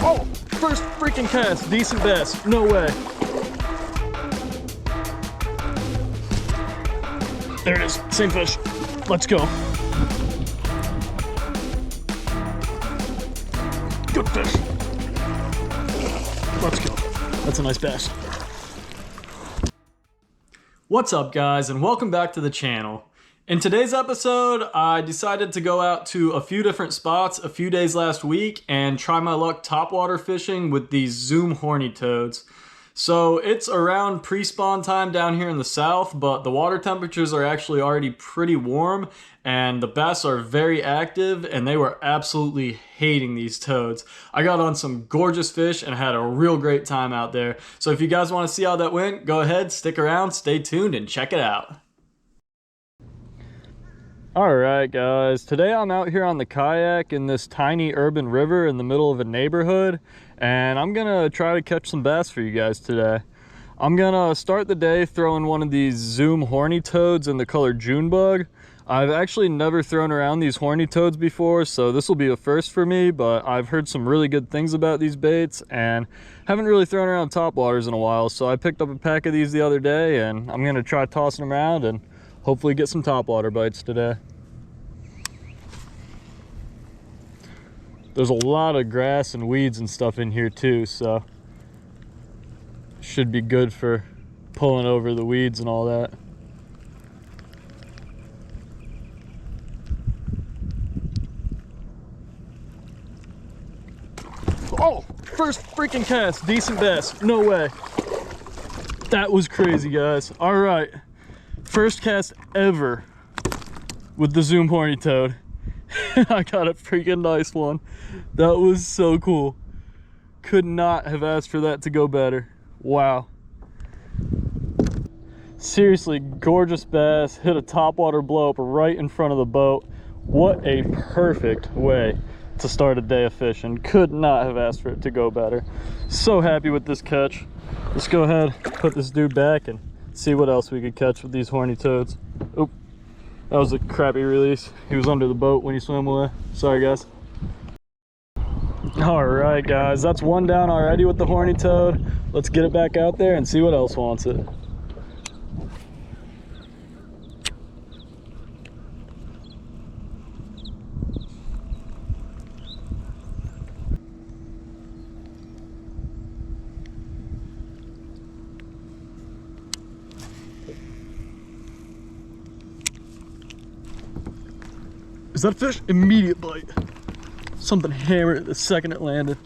Oh, first freaking cast, decent bass, no way. There it is, same fish. Let's go. Good fish. Let's go. That's a nice bass. What's up, guys, and welcome back to the channel. In today's episode, I decided to go out to a few different spots a few days last week and try my luck topwater fishing with these Zoom Horny Toads. So it's around pre-spawn time down here in the south, but the water temperatures are actually already pretty warm and the bass are very active, and they were absolutely hating these toads. I got on some gorgeous fish and had a real great time out there. So if you guys want to see how that went, go ahead, stick around, stay tuned, and check it out. Alright guys, today I'm out here on the kayak in this tiny urban river in the middle of a neighborhood, and I'm gonna try to catch some bass for you guys today. I'm gonna start the day throwing one of these Zoom Horny Toads in the color Junebug. I've actually never thrown around these horny toads before, so this will be a first for me, but I've heard some really good things about these baits and haven't really thrown around topwaters in a while, so I picked up a pack of these the other day and I'm gonna try tossing them around and hopefully get some topwater bites today. There's a lot of grass and weeds and stuff in here too, so should be good for pulling over the weeds and all that. Oh, first freaking cast, decent bass, no way. That was crazy, guys. All right, first cast ever with the Zoom Horny Toad. I got a freaking nice one. That was so cool. Could not have asked for that to go better. Wow. Seriously, gorgeous bass. Hit a topwater blow up right in front of the boat. What a perfect way to start a day of fishing. Could not have asked for it to go better. So happy with this catch. Let's go ahead, put this dude back and see what else we could catch with these horny toads. Oop. That was a crappy release. He was under the boat when he swam away. Sorry, guys. All right, guys, that's one down already with the horny toad. Let's get it back out there and see what else wants it. Is that a fish? Immediate bite. Something hammered it the second it landed.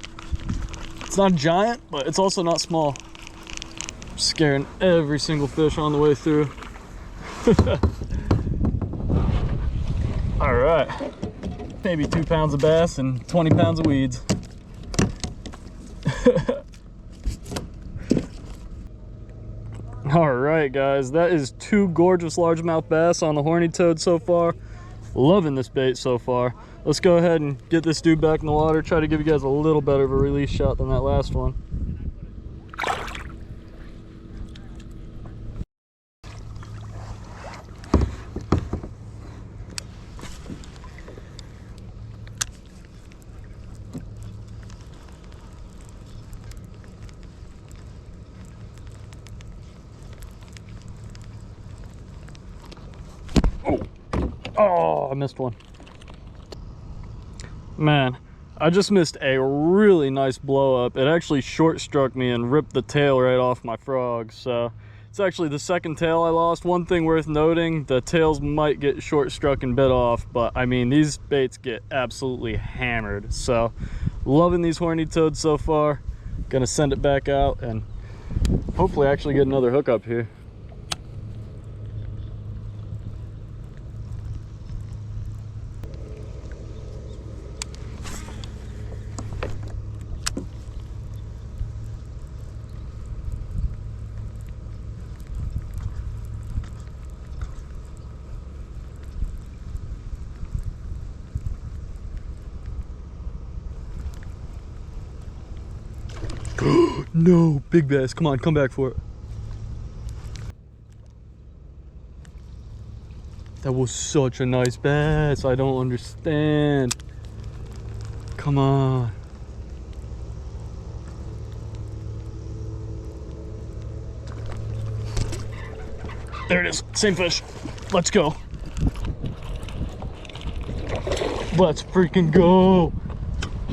It's not a giant, but it's also not small. I'm scaring every single fish on the way through. All right, maybe 2 pounds of bass and 20 pounds of weeds. All right, guys, that is 2 gorgeous largemouth bass on the horny toad so far. Loving this bait so far. Let's go ahead and get this dude back in the water, try to give you guys a little better of a release shot than that last one. Oh, I missed one. Man, I just missed a really nice blow up. It actually short struck me and ripped the tail right off my frog. So it's actually the second tail I lost. One thing worth noting, the tails might get short struck and bit off, but I mean, these baits get absolutely hammered. So loving these horny toads so far. Gonna send it back out and hopefully actually get another hookup here. No, big bass. Come on, come back for it. That was such a nice bass. I don't understand. Come on. There it is, same fish. Let's go. Let's freaking go.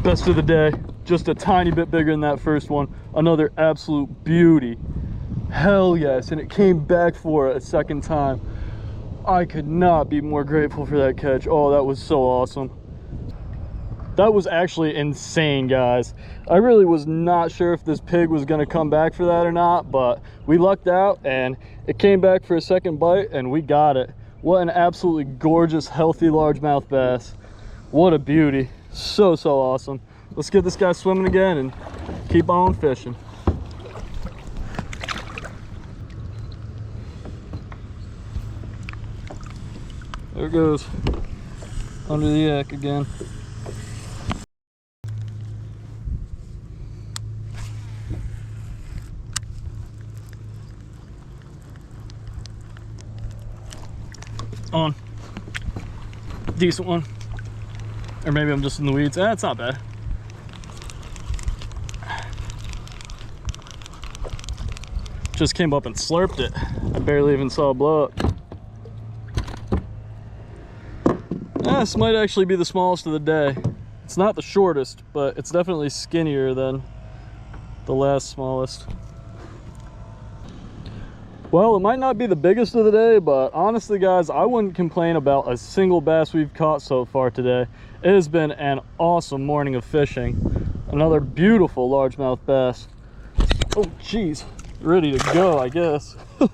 Best of the day. Just a tiny bit bigger than that first one. Another absolute beauty. Hell yes, and it came back for it a second time. I could not be more grateful for that catch. Oh, that was so awesome. That was actually insane, guys. I really was not sure if this pig was gonna come back for that or not, but we lucked out and it came back for a second bite and we got it. What an absolutely gorgeous, healthy largemouth bass. What a beauty. So awesome. Let's get this guy swimming again and keep on fishing. There it goes, under the yak again. On. Decent one. Or maybe I'm just in the weeds. It's not bad. Just came up and slurped it. I barely even saw it blow up. This might actually be the smallest of the day. It's not the shortest, but it's definitely skinnier than the last smallest. Well, it might not be the biggest of the day, but honestly, guys, I wouldn't complain about a single bass we've caught so far today. It has been an awesome morning of fishing. Another beautiful largemouth bass. Oh, geez. Ready to go, I guess. Is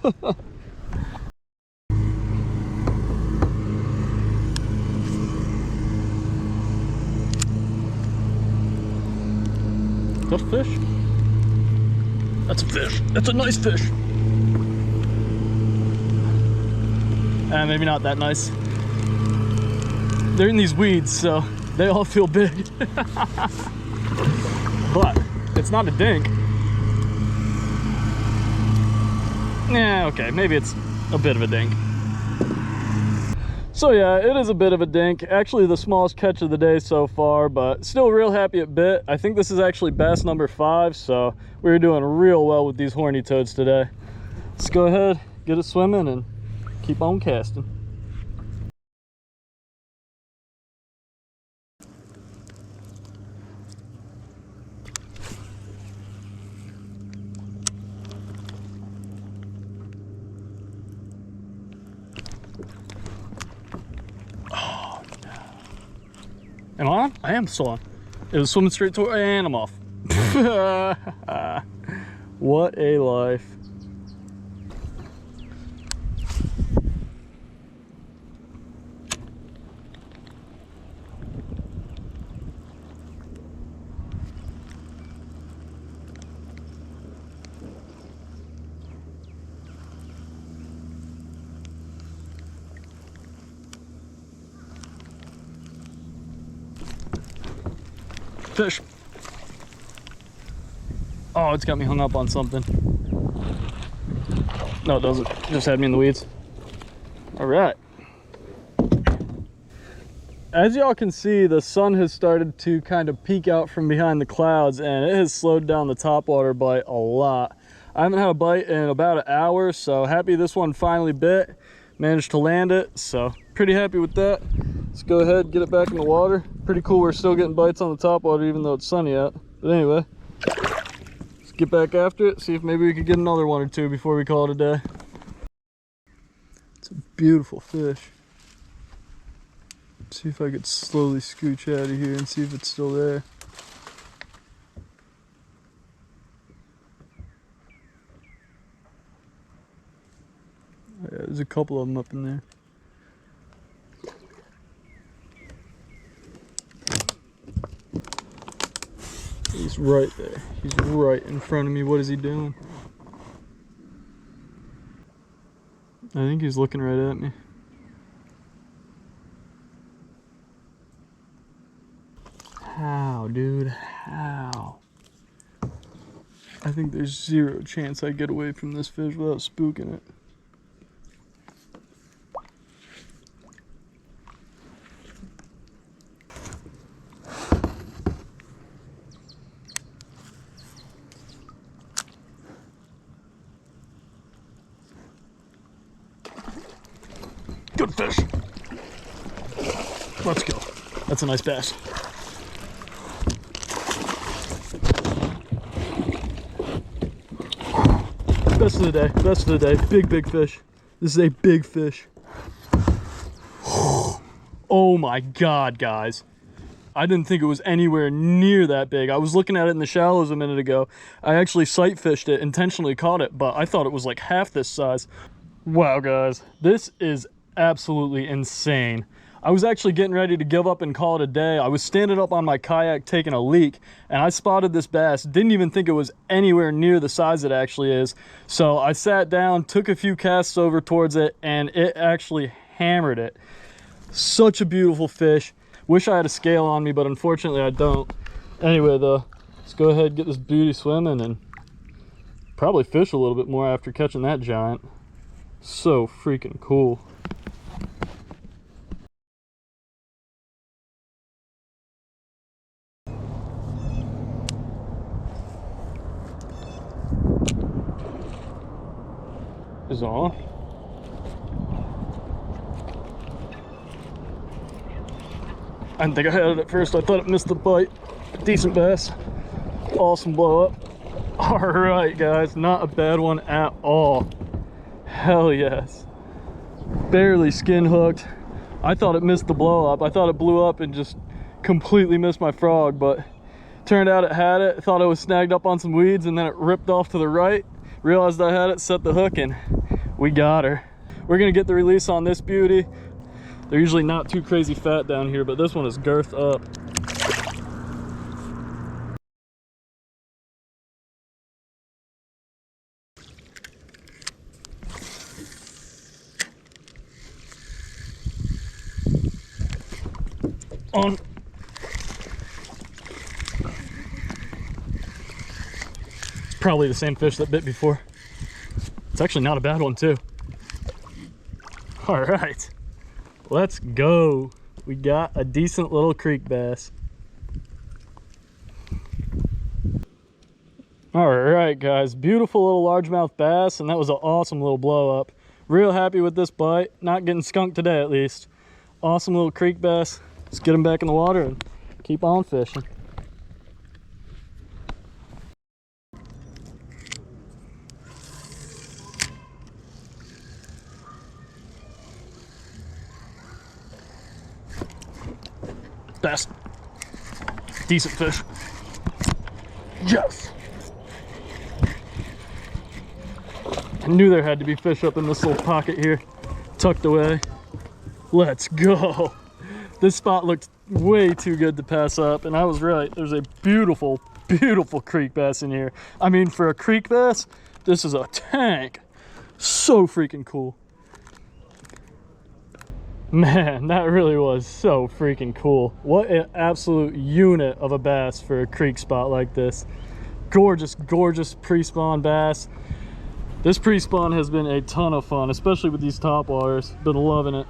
that a fish? That's a fish. That's a nice fish. Maybe not that nice. They're in these weeds, so they all feel big. But it's not a dink. Yeah, okay, maybe it's a bit of a dink. So yeah, it is a bit of a dink. Actually the smallest catch of the day so far, but still real happy it bit. I think this is actually bass number 5, so we're doing real well with these horny toads today. Let's go ahead, get it swimming, and keep on casting. Am I on? I am still on. It was swimming straight toward, and I'm off. What a life. Fish. Oh, it's got me hung up on something. No, it doesn't. It just had me in the weeds. All right. As y'all can see, the sun has started to kind of peek out from behind the clouds, and it has slowed down the topwater bite a lot. I haven't had a bite in about an hour, so happy this one finally bit. Managed to land it, so pretty happy with that. Let's go ahead and get it back in the water. Pretty cool we're still getting bites on the topwater even though it's sunny out. But anyway, let's get back after it, see if maybe we could get another one or two before we call it a day. It's a beautiful fish. See if I could slowly scooch out of here and see if it's still there. Oh yeah, there's a couple of them up in there. He's right there. He's right in front of me. What is he doing? I think he's looking right at me. How, dude? How? I think there's zero chance I get away from this fish without spooking it. Good fish. Let's go. That's a nice bass. Best of the day. Best of the day. Big, big fish. This is a big fish. Oh my God, guys. I didn't think it was anywhere near that big. I was looking at it in the shallows a minute ago. I actually sight fished it, intentionally caught it, but I thought it was like half this size. Wow, guys. This is absolutely insane. I was actually getting ready to give up and call it a day. I was standing up on my kayak taking a leak, and I spotted this bass. Didn't even think it was anywhere near the size it actually is. So I sat down, took a few casts over towards it, and it actually hammered it. Such a beautiful fish. Wish I had a scale on me, but unfortunately I don't. Anyway, though, let's go ahead and get this beauty swimming and probably fish a little bit more after catching that giant. So freaking cool. Is on. I didn't think I had it at first. I thought it missed the bite. Decent bass. Awesome blow up. All right, guys, not a bad one at all. Hell yes. Barely skin hooked. I thought it missed the blow up. I thought it blew up and just completely missed my frog, but turned out it had it. Thought I was snagged up on some weeds, and then it ripped off to the right. Realized I had it, set the hook, and we got her. We're gonna get the release on this beauty. They're usually not too crazy fat down here, but this one is girthed up. On. Probably the same fish that bit before. It's actually not a bad one too. All right, let's go. We got a decent little creek bass. All right, guys, beautiful little largemouth bass, and that was an awesome little blow up. Real happy with this bite. Not getting skunked today, at least. Awesome little creek bass. Let's get them back in the water and keep on fishing. Bass. Decent fish. Yes. I knew there had to be fish up in this little pocket here, tucked away. Let's go. This spot looked way too good to pass up, and I was right. There's a beautiful, beautiful creek bass in here. I mean, for a creek bass, this is a tank. So freaking cool. Man, that really was so freaking cool. What an absolute unit of a bass for a creek spot like this. Gorgeous, gorgeous pre-spawn bass. This pre-spawn has been a ton of fun, especially with these topwaters. Been loving it.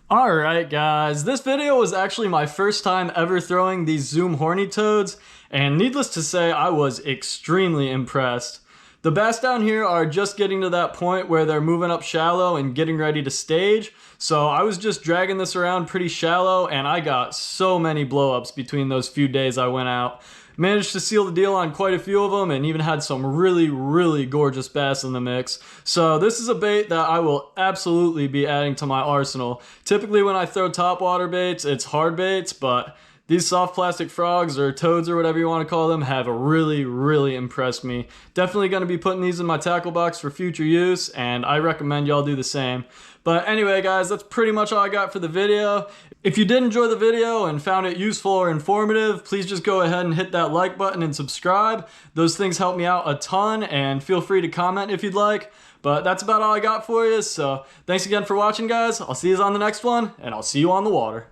Alright guys, this video was actually my first time ever throwing these Zoom Horny Toads, and needless to say, I was extremely impressed. The bass down here are just getting to that point where they're moving up shallow and getting ready to stage, so I was just dragging this around pretty shallow, and I got so many blow-ups between those few days I went out. Managed to seal the deal on quite a few of them, and even had some really, really gorgeous bass in the mix. So this is a bait that I will absolutely be adding to my arsenal. Typically when I throw topwater baits, it's hard baits, but these soft plastic frogs, or toads, or whatever you want to call them, have really, really impressed me. Definitely going to be putting these in my tackle box for future use, and I recommend y'all do the same. But anyway guys, that's pretty much all I got for the video. If you did enjoy the video and found it useful or informative, please just go ahead and hit that like button and subscribe. Those things help me out a ton, and feel free to comment if you'd like. But that's about all I got for you, so thanks again for watching guys. I'll see you on the next one, and I'll see you on the water.